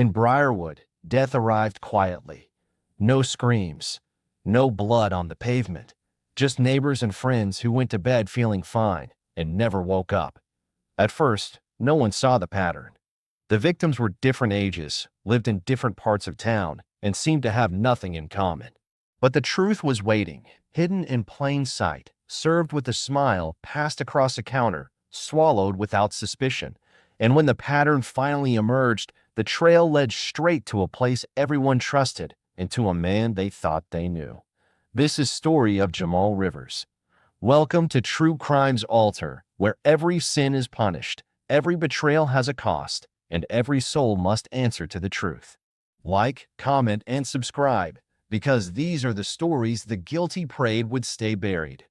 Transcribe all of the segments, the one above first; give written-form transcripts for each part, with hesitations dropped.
In Briarwood, death arrived quietly. No screams, no blood on the pavement, just neighbors and friends who went to bed feeling fine and never woke up. At first, no one saw the pattern. The victims were different ages, lived in different parts of town, and seemed to have nothing in common. But the truth was waiting, hidden in plain sight, served with a smile, passed across a counter, swallowed without suspicion. And when the pattern finally emerged, the trail led straight to a place everyone trusted and to a man they thought they knew. This is story of Jamal Rivers. Welcome to True Crime's altar, where every sin is punished, every betrayal has a cost, and every soul must answer to the truth. Like, comment, and subscribe, because these are the stories the guilty prayed would stay buried.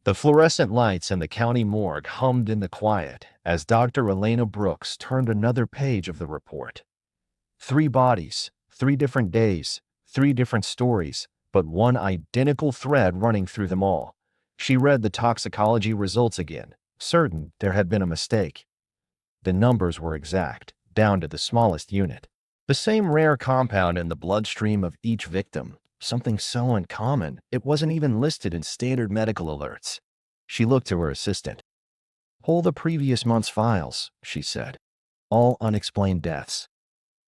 The fluorescent lights in the county morgue hummed in the quiet as Dr. Elena Brooks turned another page of the report. 3 bodies, 3 different days, 3 different stories, but one identical thread running through them all. She read the toxicology results again, certain there had been a mistake. The numbers were exact, down to the smallest unit. The same rare compound in the bloodstream of each victim, something so uncommon it wasn't even listed in standard medical alerts. She looked to her assistant. "Pull the previous month's files," she said. "All unexplained deaths."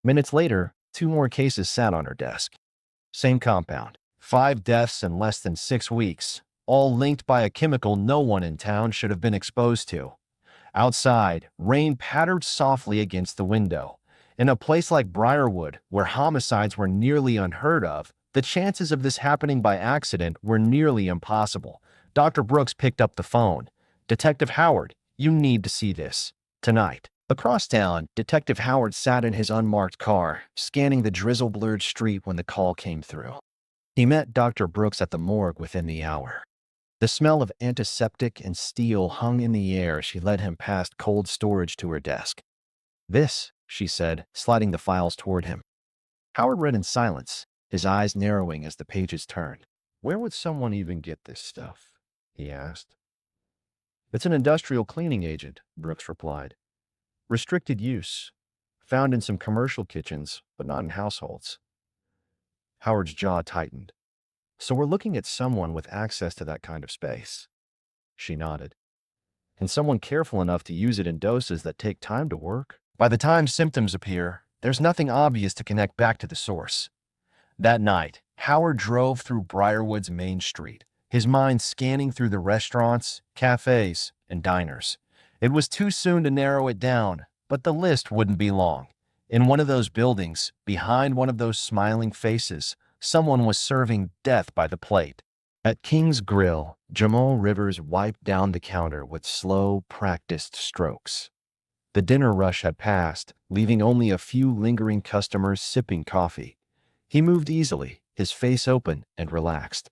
Minutes later, 2 more cases sat on her desk. Same compound. 5 deaths in less than 6 weeks, all linked by a chemical no one in town should have been exposed to. Outside, rain pattered softly against the window. In a place like Briarwood, where homicides were nearly unheard of, the chances of this happening by accident were nearly impossible. Dr. Brooks picked up the phone. "Detective Howard, you need to see this. Tonight." Across town, Detective Howard sat in his unmarked car, scanning the drizzle-blurred street when the call came through. He met Dr. Brooks at the morgue within the hour. The smell of antiseptic and steel hung in the air as she led him past cold storage to her desk. "This," she said, sliding the files toward him. Howard read in silence, his eyes narrowing as the pages turned. "Where would someone even get this stuff?" he asked. "It's an industrial cleaning agent," Brooks replied. "Restricted use. Found in some commercial kitchens, but not in households." Howard's jaw tightened. "So we're looking at someone with access to that kind of space." She nodded. "And someone careful enough to use it in doses that take time to work. By the time symptoms appear, there's nothing obvious to connect back to the source." That night, Howard drove through Briarwood's main street, his mind scanning through the restaurants, cafes, and diners. It was too soon to narrow it down, but the list wouldn't be long. In one of those buildings, behind one of those smiling faces, someone was serving death by the plate. At King's Grill, Jamal Rivers wiped down the counter with slow, practiced strokes. The dinner rush had passed, leaving only a few lingering customers sipping coffee. He moved easily, his face open and relaxed.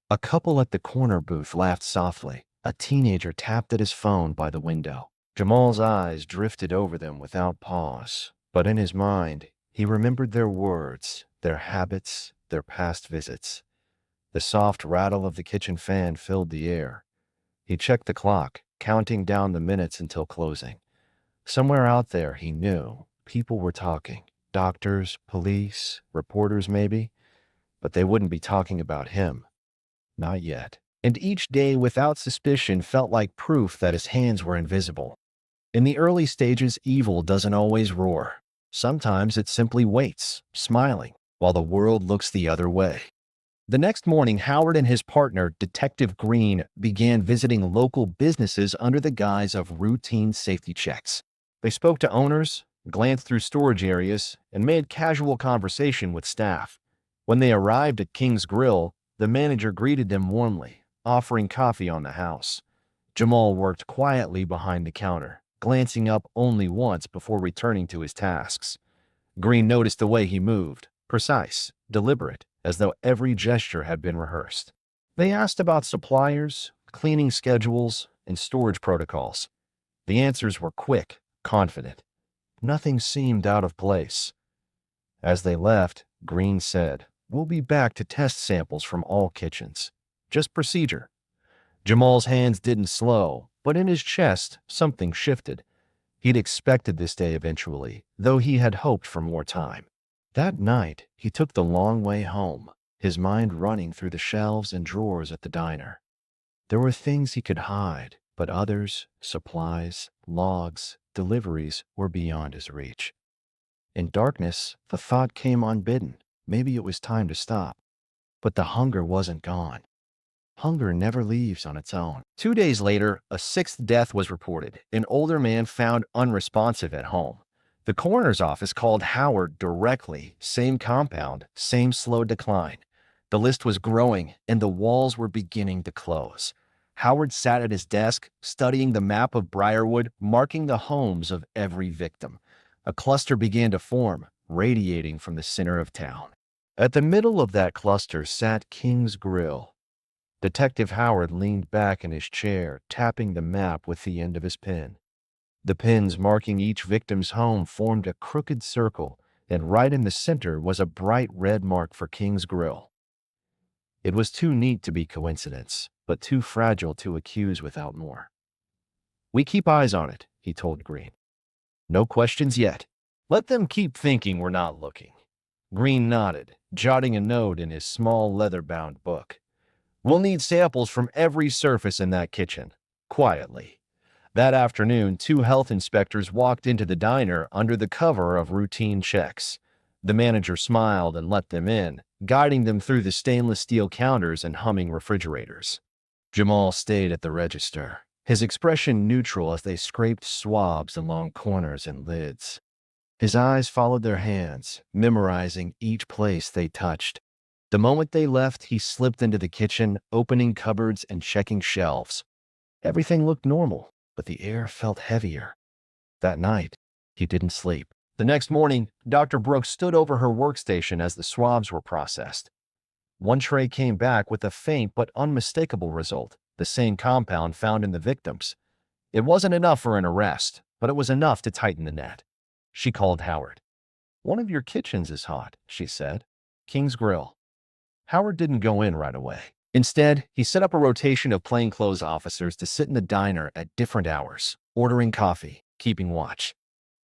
A couple at the corner booth laughed softly. A teenager tapped at his phone by the window. Jamal's eyes drifted over them without pause, but in his mind, he remembered their words, their habits, their past visits. The soft rattle of the kitchen fan filled the air. He checked the clock, counting down the minutes until closing. Somewhere out there, he knew, people were talking. Doctors, police, reporters maybe. But they wouldn't be talking about him. Not yet. And each day without suspicion felt like proof that his hands were invisible. In the early stages, evil doesn't always roar. Sometimes it simply waits, smiling, while the world looks the other way. The next morning, Howard and his partner, Detective Green, began visiting local businesses under the guise of routine safety checks. They spoke to owners, glanced through storage areas, and made casual conversation with staff. When they arrived at King's Grill, the manager greeted them warmly, offering coffee on the house. Jamal worked quietly behind the counter, glancing up only once before returning to his tasks. Green noticed the way he moved, precise, deliberate, as though every gesture had been rehearsed. They asked about suppliers, cleaning schedules, and storage protocols. The answers were quick, confident. Nothing seemed out of place. As they left, Green said, "We'll be back to test samples from all kitchens. Just procedure." Jamal's hands didn't slow, but in his chest, something shifted. He'd expected this day eventually, though he had hoped for more time. That night, he took the long way home, his mind running through the shelves and drawers at the diner. There were things he could hide, but others, supplies, logs, deliveries, were beyond his reach. In darkness, the thought came unbidden. Maybe it was time to stop. But the hunger wasn't gone. Hunger never leaves on its own. 2 days later, a sixth death was reported, an older man found unresponsive at home. The coroner's office called Howard directly, same compound, same slow decline. The list was growing, and the walls were beginning to close. Howard sat at his desk, studying the map of Briarwood, marking the homes of every victim. A cluster began to form, radiating from the center of town. At the middle of that cluster sat King's Grill. Detective Howard leaned back in his chair, tapping the map with the end of his pen. The pins marking each victim's home formed a crooked circle, and right in the center was a bright red mark for King's Grill. It was too neat to be coincidence, but too fragile to accuse without more. "We keep eyes on it," he told Green. "No questions yet. Let them keep thinking we're not looking." Green nodded, jotting a note in his small leather-bound book. "We'll need samples from every surface in that kitchen." Quietly. That afternoon, 2 health inspectors walked into the diner under the cover of routine checks. The manager smiled and let them in, guiding them through the stainless steel counters and humming refrigerators. Jamal stayed at the register, his expression neutral as they scraped swabs along corners and lids. His eyes followed their hands, memorizing each place they touched. The moment they left, he slipped into the kitchen, opening cupboards and checking shelves. Everything looked normal, but the air felt heavier. That night, he didn't sleep. The next morning, Dr. Brooks stood over her workstation as the swabs were processed. One tray came back with a faint but unmistakable result, the same compound found in the victims. It wasn't enough for an arrest, but it was enough to tighten the net. She called Howard. "One of your kitchens is hot," she said. "King's Grill." Howard didn't go in right away. Instead, he set up a rotation of plainclothes officers to sit in the diner at different hours, ordering coffee, keeping watch.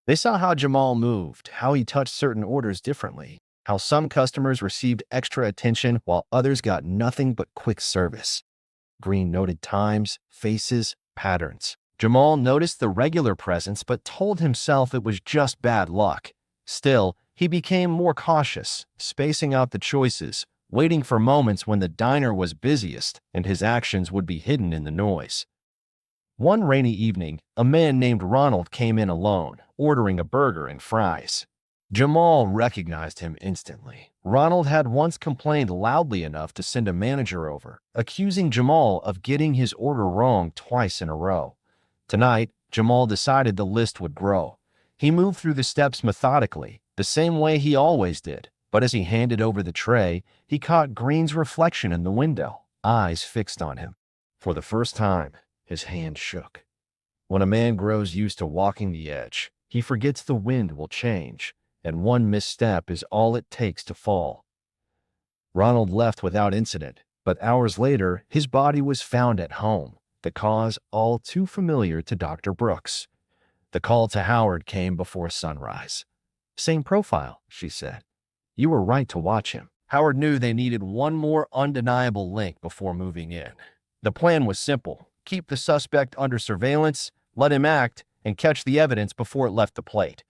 They saw how Jamal moved, how he touched certain orders differently, how some customers received extra attention while others got nothing but quick service. Green noted times, faces, patterns. Jamal noticed the regular presence but told himself it was just bad luck. Still, he became more cautious, spacing out the choices, waiting for moments when the diner was busiest and his actions would be hidden in the noise. One rainy evening, a man named Ronald came in alone, ordering a burger and fries. Jamal recognized him instantly. Ronald had once complained loudly enough to send a manager over, accusing Jamal of getting his order wrong twice in a row. Tonight, Jamal decided the list would grow. He moved through the steps methodically, the same way he always did. But as he handed over the tray, he caught Green's reflection in the window, eyes fixed on him. For the first time, his hand shook. When a man grows used to walking the edge, he forgets the wind will change, and one misstep is all it takes to fall. Ronald left without incident, but hours later, his body was found at home, the cause all too familiar to Dr. Brooks. The call to Howard came before sunrise. "Same profile," she said. "You were right to watch him." Howard knew they needed one more undeniable link before moving in. The plan was simple: keep the suspect under surveillance, let him act, and catch the evidence before it left the plate.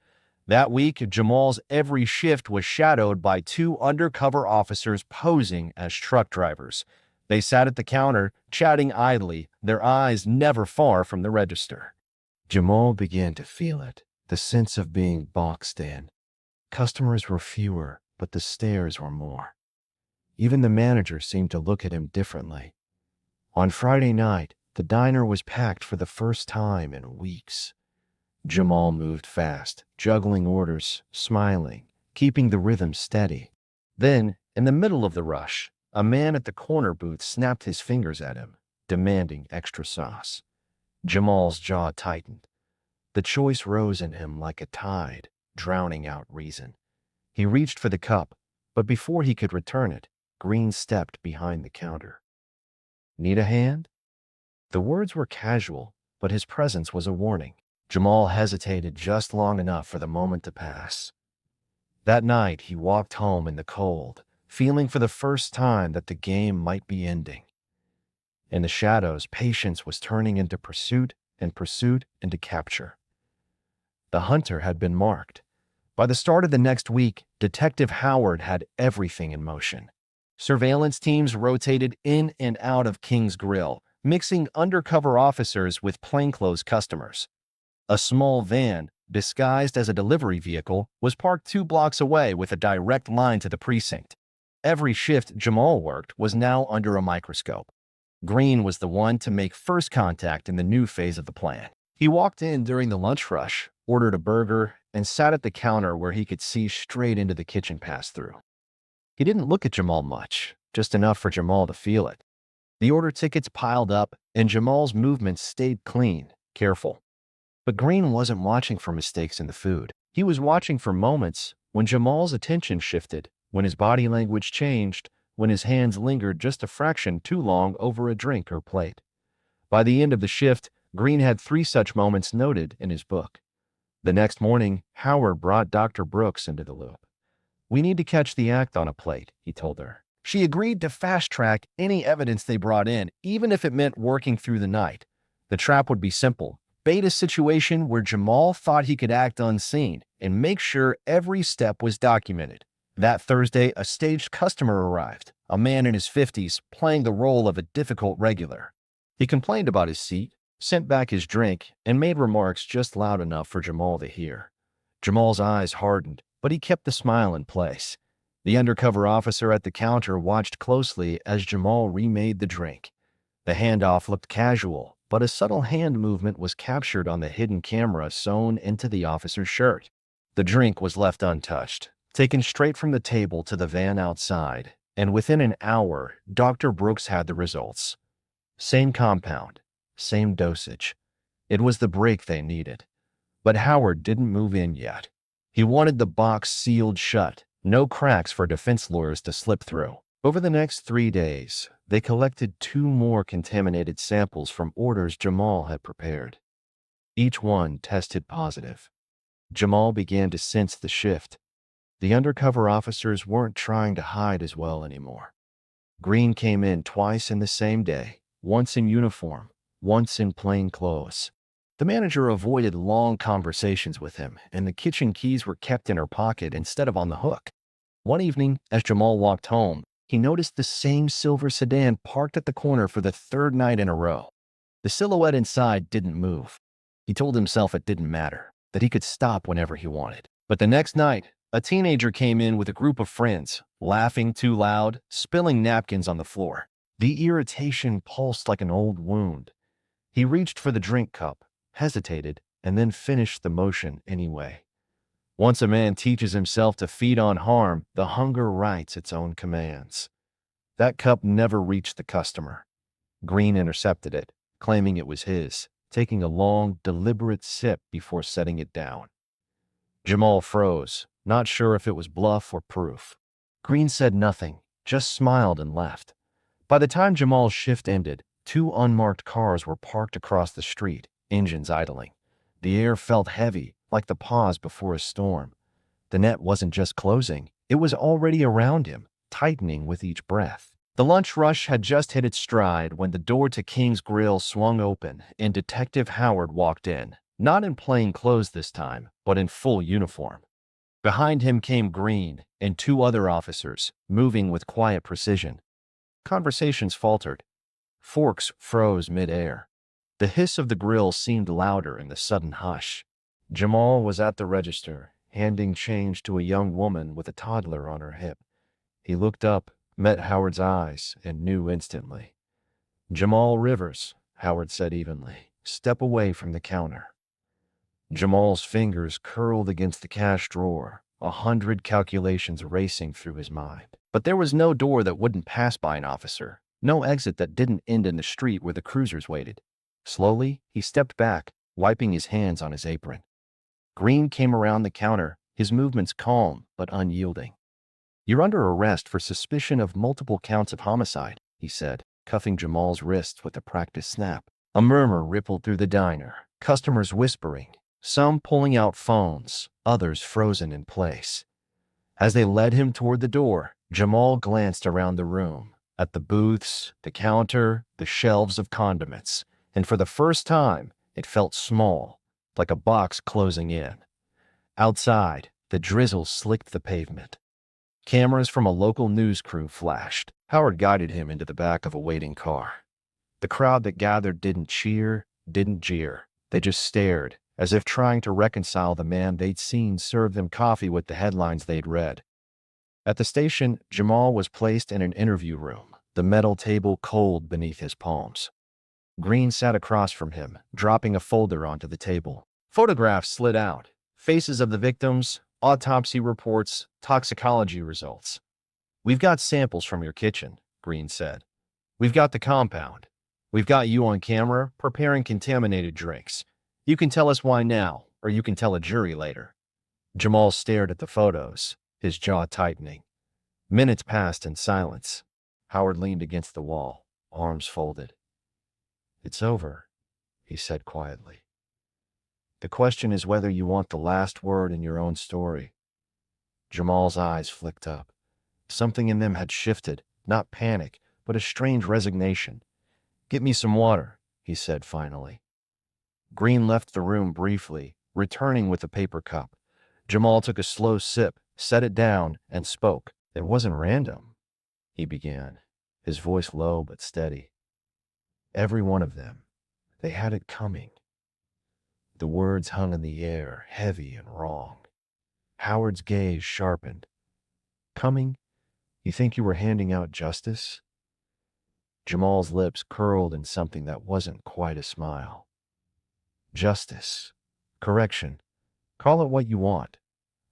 That week, Jamal's every shift was shadowed by 2 undercover officers posing as truck drivers. They sat at the counter, chatting idly, their eyes never far from the register. Jamal began to feel it, the sense of being boxed in. Customers were fewer, but the stares were more. Even the manager seemed to look at him differently. On Friday night, the diner was packed for the first time in weeks. Jamal moved fast, juggling orders, smiling, keeping the rhythm steady. Then, in the middle of the rush, a man at the corner booth snapped his fingers at him, demanding extra sauce. Jamal's jaw tightened. The choice rose in him like a tide, drowning out reason. He reached for the cup, but before he could return it, Green stepped behind the counter. "Need a hand?" The words were casual, but his presence was a warning. Jamal hesitated just long enough for the moment to pass. That night, he walked home in the cold, feeling for the first time that the game might be ending. In the shadows, patience was turning into pursuit and pursuit into capture. The hunter had been marked. By the start of the next week, Detective Howard had everything in motion. Surveillance teams rotated in and out of King's Grill, mixing undercover officers with plainclothes customers. A small van, disguised as a delivery vehicle, was parked 2 blocks away with a direct line to the precinct. Every shift Jamal worked was now under a microscope. Green was the one to make first contact in the new phase of the plan. He walked in during the lunch rush, ordered a burger, and sat at the counter where he could see straight into the kitchen pass-through. He didn't look at Jamal much, just enough for Jamal to feel it. The order tickets piled up, and Jamal's movements stayed clean, careful. But Green wasn't watching for mistakes in the food. He was watching for moments when Jamal's attention shifted, when his body language changed, when his hands lingered just a fraction too long over a drink or plate. By the end of the shift, Green had 3 such moments noted in his book. The next morning, Howard brought Dr. Brooks into the loop. "We need to catch the act on a plate," he told her. She agreed to fast-track any evidence they brought in, even if it meant working through the night. The trap would be simple: bait a situation where Jamal thought he could act unseen and make sure every step was documented. That Thursday, a staged customer arrived, a man in his 50s playing the role of a difficult regular. He complained about his seat, sent back his drink, and made remarks just loud enough for Jamal to hear. Jamal's eyes hardened, but he kept the smile in place. The undercover officer at the counter watched closely as Jamal remade the drink. The handoff looked casual, but a subtle hand movement was captured on the hidden camera sewn into the officer's shirt. The drink was left untouched, taken straight from the table to the van outside, and within an hour, Dr. Brooks had the results. Same compound, same dosage. It was the break they needed. But Howard didn't move in yet. He wanted the box sealed shut, no cracks for defense lawyers to slip through. Over the next 3 days, they collected 2 more contaminated samples from orders Jamal had prepared. Each one tested positive. Jamal began to sense the shift. The undercover officers weren't trying to hide as well anymore. Green came in twice in the same day, once in uniform, once in plain clothes. The manager avoided long conversations with him, and the kitchen keys were kept in her pocket instead of on the hook. One evening, as Jamal walked home, he noticed the same silver sedan parked at the corner for the 3rd night in a row. The silhouette inside didn't move. He told himself it didn't matter, that he could stop whenever he wanted. But the next night, a teenager came in with a group of friends, laughing too loud, spilling napkins on the floor. The irritation pulsed like an old wound. He reached for the drink cup, hesitated, and then finished the motion anyway. Once a man teaches himself to feed on harm, the hunger writes its own commands. That cup never reached the customer. Green intercepted it, claiming it was his, taking a long, deliberate sip before setting it down. Jamal froze, not sure if it was bluff or proof. Green said nothing, just smiled and left. By the time Jamal's shift ended, 2 unmarked cars were parked across the street, engines idling. The air felt heavy, like the pause before a storm. The net wasn't just closing, it was already around him, tightening with each breath. The lunch rush had just hit its stride when the door to King's Grill swung open and Detective Howard walked in, not in plain clothes this time, but in full uniform. Behind him came Green and 2 other officers, moving with quiet precision. Conversations faltered. Forks froze mid-air. The hiss of the grill seemed louder in the sudden hush. Jamal was at the register, handing change to a young woman with a toddler on her hip. He looked up, met Howard's eyes, and knew instantly. "Jamal Rivers," Howard said evenly. "Step away from the counter." Jamal's fingers curled against the cash drawer, 100 calculations racing through his mind. But there was no door that wouldn't pass by an officer, no exit that didn't end in the street where the cruisers waited. Slowly, he stepped back, wiping his hands on his apron. Green came around the counter, his movements calm but unyielding. "You're under arrest for suspicion of multiple counts of homicide," he said, cuffing Jamal's wrists with a practiced snap. A murmur rippled through the diner, customers whispering, some pulling out phones, others frozen in place. As they led him toward the door, Jamal glanced around the room, at the booths, the counter, the shelves of condiments, and for the first time, it felt small, like a box closing in. Outside, the drizzle slicked the pavement. Cameras from a local news crew flashed. Howard guided him into the back of a waiting car. The crowd that gathered didn't cheer, didn't jeer. They just stared, as if trying to reconcile the man they'd seen serve them coffee with the headlines they'd read. At the station, Jamal was placed in an interview room, the metal table cold beneath his palms. Green sat across from him, dropping a folder onto the table. Photographs slid out. Faces of the victims, autopsy reports, toxicology results. "We've got samples from your kitchen," Green said. "We've got the compound. We've got you on camera preparing contaminated drinks. You can tell us why now, or you can tell a jury later." Jamal stared at the photos, his jaw tightening. Minutes passed in silence. Howard leaned against the wall, arms folded. "It's over," he said quietly. "The question is whether you want the last word in your own story." Jamal's eyes flicked up. Something in them had shifted, not panic, but a strange resignation. "Get me some water," he said finally. Green left the room briefly, returning with a paper cup. Jamal took a slow sip, set it down, and spoke. "It wasn't random," he began, his voice low but steady. "Every one of them. They had it coming." The words hung in the air, heavy and wrong. Howard's gaze sharpened. "Coming? You think you were handing out justice?" Jamal's lips curled in something that wasn't quite a smile. "Justice. Correction. Call it what you want.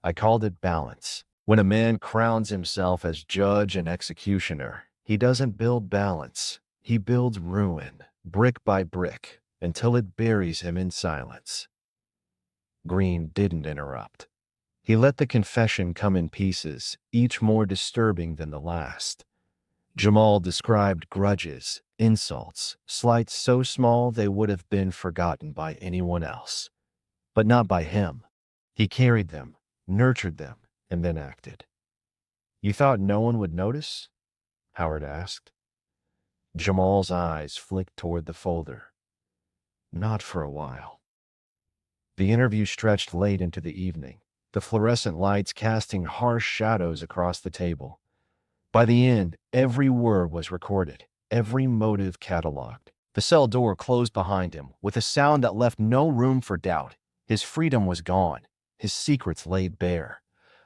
I called it balance. When a man crowns himself as judge and executioner, he doesn't build balance. He builds ruin, brick by brick, until it buries him in silence." Green didn't interrupt. He let the confession come in pieces, each more disturbing than the last. Jamal described grudges, insults, slights so small they would have been forgotten by anyone else. But not by him. He carried them, nurtured them, and then acted. "You thought no one would notice?" Howard asked. Jamal's eyes flicked toward the folder. "Not for a while." The interview stretched late into the evening, the fluorescent lights casting harsh shadows across the table. By the end, every word was recorded, every motive cataloged. The cell door closed behind him with a sound that left no room for doubt. His freedom was gone, his secrets laid bare.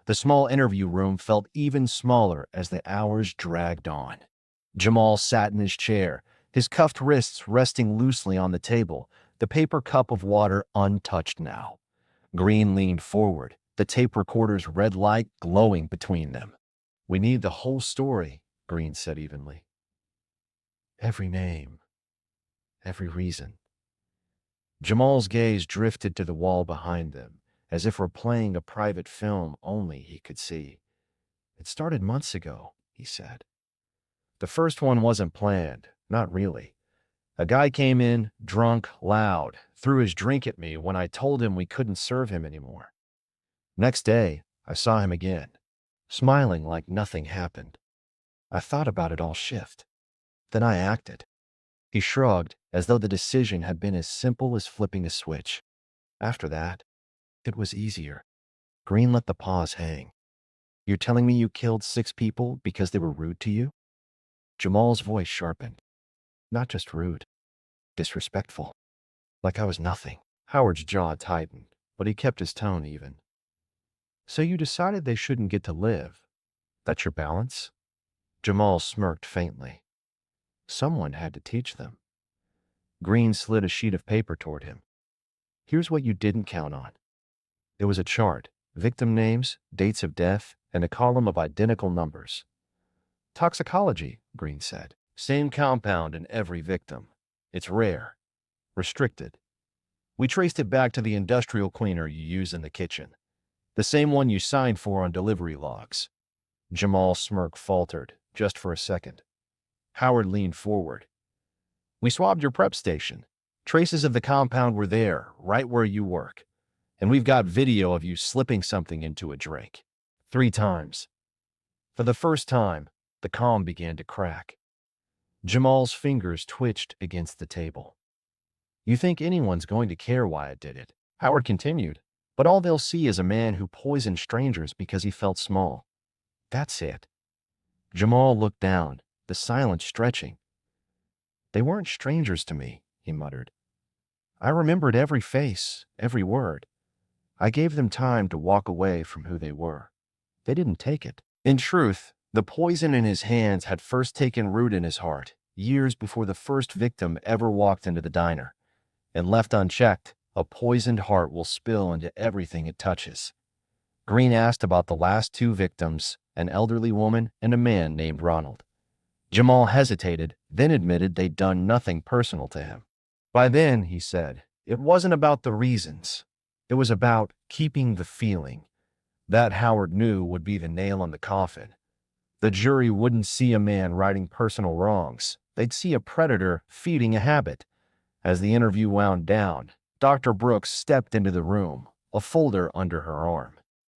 The small interview room felt even smaller as the hours dragged on. Jamal sat in his chair, his cuffed wrists resting loosely on the table, the paper cup of water untouched now. Green leaned forward, the tape recorder's red light glowing between them. "We need the whole story," Green said evenly. "Every name, every reason." Jamal's gaze drifted to the wall behind them, as if replaying a private film only he could see. "It started months ago," he said. "The first one wasn't planned, not really. A guy came in, drunk, loud, threw his drink at me when I told him we couldn't serve him anymore. Next day, I saw him again, smiling like nothing happened. I thought about it all shift. Then I acted." He shrugged, as though the decision had been as simple as flipping a switch. "After that, it was easier." Green let the pause hang. "You're telling me you killed 6 people because they were rude to you?" Jamal's voice sharpened. "Not just rude, disrespectful. Like I was nothing." Howard's jaw tightened, but he kept his tone even. "So you decided they shouldn't get to live? That's your balance?" Jamal smirked faintly. "Someone had to teach them." Green slid a sheet of paper toward him. "Here's what you didn't count on." There was a chart, victim names, dates of death, and a column of identical numbers. "Toxicology," Green said. "Same compound in every victim. It's rare. Restricted. We traced it back to the industrial cleaner you use in the kitchen. The same one you signed for on delivery logs." Jamal's smirk faltered, just for a second. Howard leaned forward. "We swabbed your prep station. Traces of the compound were there, right where you work. And we've got video of you slipping something into a drink. 3 times. For the first time, the calm began to crack. Jamal's fingers twitched against the table. You think anyone's going to care why I did it? Howard continued. But all they'll see is a man who poisoned strangers because he felt small. That's it. Jamal looked down, the silence stretching. They weren't strangers to me, he muttered. I remembered every face, every word. I gave them time to walk away from who they were. They didn't take it. In truth, the poison in his hands had first taken root in his heart, years before the first victim ever walked into the diner. And left unchecked, a poisoned heart will spill into everything it touches. Green asked about the last 2 victims, an elderly woman and a man named Ronald. Jamal hesitated, then admitted they'd done nothing personal to him. By then, he said, it wasn't about the reasons. It was about keeping the feeling. That Howard knew would be the nail in the coffin. The jury wouldn't see a man righting personal wrongs. They'd see a predator feeding a habit. As the interview wound down, Dr. Brooks stepped into the room, a folder under her arm.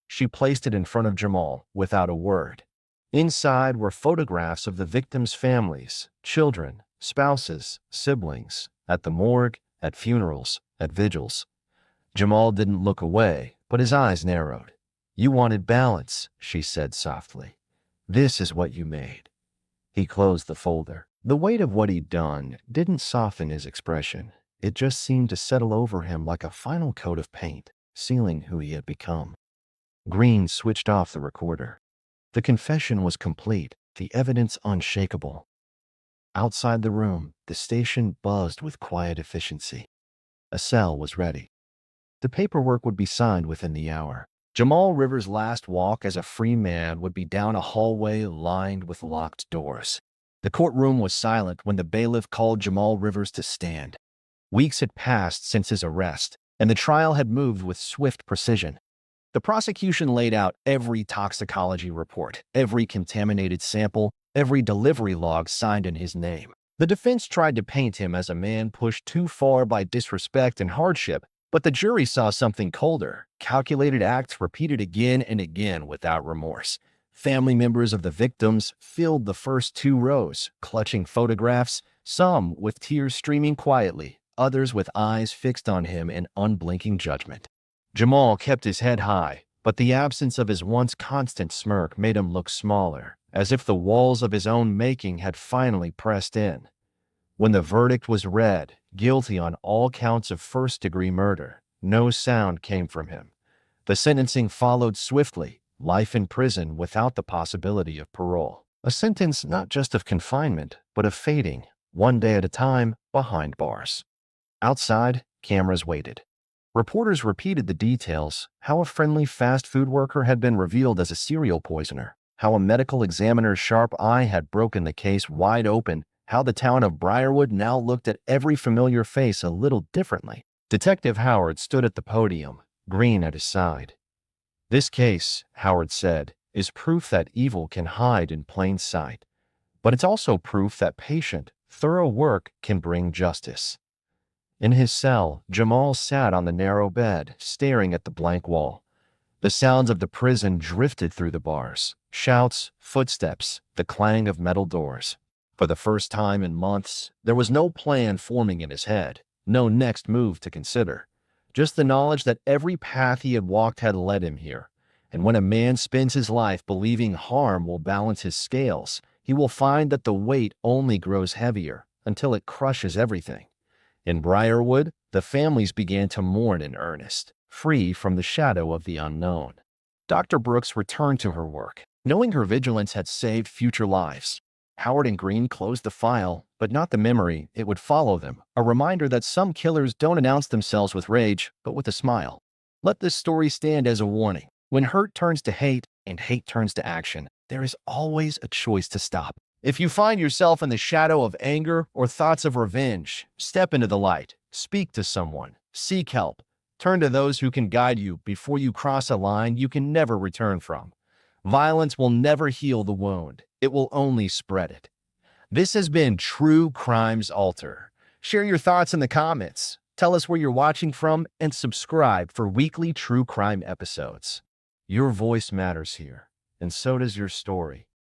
She placed it in front of Jamal without a word. Inside were photographs of the victims' families, children, spouses, siblings, at the morgue, at funerals, at vigils. Jamal didn't look away, but his eyes narrowed. You wanted balance, she said softly. This is what you made. He closed the folder. The weight of what he'd done didn't soften his expression. It just seemed to settle over him like a final coat of paint, sealing who he had become. Green switched off the recorder. The confession was complete, the evidence unshakable. Outside the room, the station buzzed with quiet efficiency. A cell was ready. The paperwork would be signed within the hour. Jamal Rivers' last walk as a free man would be down a hallway lined with locked doors. The courtroom was silent when the bailiff called Jamal Rivers to stand. Weeks had passed since his arrest, and the trial had moved with swift precision. The prosecution laid out every toxicology report, every contaminated sample, every delivery log signed in his name. The defense tried to paint him as a man pushed too far by disrespect and hardship, but the jury saw something colder, calculated acts repeated again and again without remorse. Family members of the victims filled the first 2 rows, clutching photographs, some with tears streaming quietly, others with eyes fixed on him in unblinking judgment. Jamal kept his head high, but the absence of his once constant smirk made him look smaller, as if the walls of his own making had finally pressed in. When the verdict was read, guilty on all counts of first-degree murder, no sound came from him. The sentencing followed swiftly, life in prison without the possibility of parole. A sentence not just of confinement, but of fading, one day at a time, behind bars. Outside, cameras waited. Reporters repeated the details, how a friendly fast food worker had been revealed as a serial poisoner, how a medical examiner's sharp eye had broken the case wide open, how the town of Briarwood now looked at every familiar face a little differently. Detective Howard stood at the podium, Green at his side. This case, Howard said, is proof that evil can hide in plain sight. But it's also proof that patient, thorough work can bring justice. In his cell, Jamal sat on the narrow bed, staring at the blank wall. The sounds of the prison drifted through the bars. Shouts, footsteps, the clang of metal doors. For the first time in months, there was no plan forming in his head, no next move to consider. Just the knowledge that every path he had walked had led him here. And when a man spends his life believing harm will balance his scales, he will find that the weight only grows heavier until it crushes everything. In Briarwood, the families began to mourn in earnest, free from the shadow of the unknown. Dr. Brooks returned to her work, knowing her vigilance had saved future lives. Howard and Green closed the file, but not the memory. It would follow them, a reminder that some killers don't announce themselves with rage, but with a smile. Let this story stand as a warning. When hurt turns to hate and hate turns to action, there is always a choice to stop. If you find yourself in the shadow of anger or thoughts of revenge, step into the light, speak to someone, seek help, turn to those who can guide you before you cross a line you can never return from. Violence will never heal the wound, it will only spread it. This has been True Crimes Alter. Share your thoughts in the comments. Tell us where you're watching from and subscribe for weekly true crime episodes. Your voice matters here, and so does your story.